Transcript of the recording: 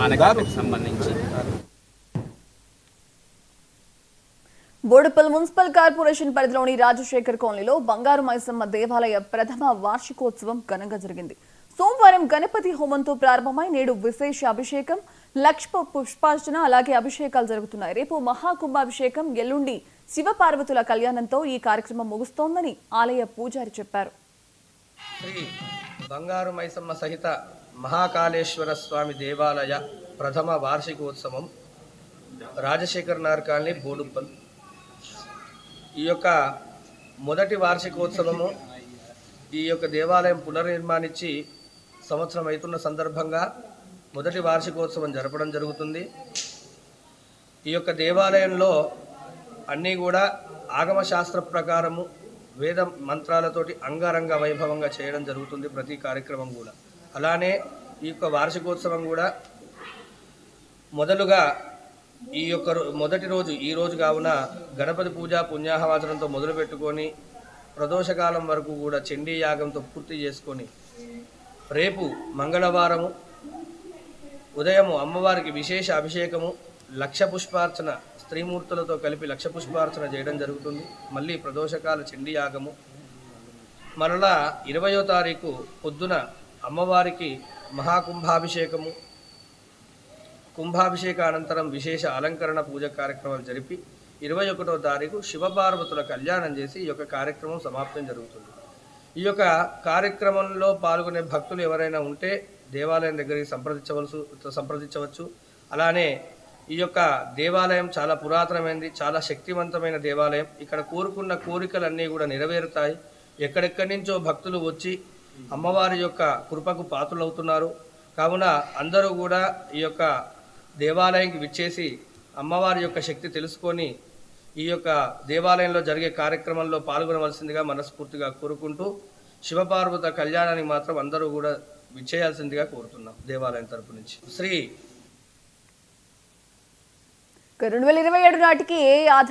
ఆనకట్టకు సంబంధించి. Boduppal municipal corporation పరిధిలోని రాజశేఖర్ కాలనీలో బంగారు మైసమ్మ దేవాలయ ప్రథమ వార్షికోత్సవం ఘనంగా జరిగింది. సోమవారం గణపతి హోమంతో ప్రారంభమై నేడు విశేష అభిషేకం, లక్ష్మ పుష్పార్చన, అలాగే అభిషేకాలు జరుగుతున్నాయి. రేపు మహాకుంభాభిషేకం, ఎల్లుండి శివపార్వతుల కళ్యాణంతో ఈ కార్యక్రమం ముగుస్తోందని ఆలయ పూజారి చెప్పారు. శ్రీ బంగారు మైసమ్మ సహిత మహాకాళేశ్వర స్వామి దేవాలయ ప్రథమ వార్షికోత్సవం రాజశేఖర్ నగర్ కాలనీ బోడుప్పల్. ఈ యొక్క మొదటి వార్షికోత్సవము ఈ యొక్క దేవాలయం పునర్నిర్మాణించి సంవత్సరం అవుతున్న సందర్భంగా మొదటి వార్షికోత్సవం జరపడం జరుగుతుంది. ఈ యొక్క దేవాలయంలో అన్నీ కూడా ఆగమశాస్త్ర ప్రకారము వేద మంత్రాలతోటి అంగరంగ వైభవంగా చేయడం జరుగుతుంది ప్రతి కార్యక్రమం కూడా. అలానే ఈ యొక్క వార్షికోత్సవం కూడా మొదలుగా ఈ యొక్క మొదటి రోజు ఈ రోజు కావున గణపతి పూజ పుణ్యాహవాచనంతో మొదలు పెట్టుకొని ప్రదోషకాలం వరకు కూడా చండీ యాగంతో పూర్తి చేసుకొని రేపు మంగళవారము ఉదయము అమ్మవారికి విశేష అభిషేకము, లక్ష పుష్పార్చన, స్త్రీమూర్తులతో కలిపి లక్ష పుష్పార్చన చేయడం జరుగుతుంది. మళ్ళీ ప్రదోషకాల చండీ యాగము, మరలా 20వ తారీఖు పొద్దున అమ్మవారికి మహాకుంభాభిషేకము, కుంభాభిషేక అనంతరం విశేష అలంకరణ పూజ కార్యక్రమాలు జరిపి 21వ తారీఖు శివపార్వతుల కళ్యాణం చేసి ఈ యొక్క కార్యక్రమం సమాప్తం జరుగుతుంది. ఈ యొక్క కార్యక్రమంలో పాల్గొనే భక్తులు ఎవరైనా ఉంటే దేవాలయం దగ్గరికి సంప్రదించవచ్చు. అలానే ఈ యొక్క దేవాలయం చాలా పురాతనమైనది, చాలా శక్తివంతమైన దేవాలయం. ఇక్కడ కోరుకున్న కోరికలన్నీ కూడా నెరవేరుతాయి. ఎక్కడెక్కడి నుంచో భక్తులు వచ్చి అమ్మవారి యొక్క కృపకు పాత్రులవుతున్నారు. కావున అందరూ కూడా ఈ యొక్క దేవాలయంకి విచ్చేసి అమ్మవారి యొక్క శక్తి తెలుసుకొని ఈ యొక్క దేవాలయంలో జరిగే కార్యక్రమంలో పాల్గొనవలసిందిగా మనస్ఫూర్తిగా కోరుకుంటూ శివపార్వత కళ్యాణానికి మాత్రం అందరూ కూడా విచ్చేయాల్సిందిగా కోరుతున్నాం దేవాలయం తరపు నుంచి. 2027 నాటికి ఏ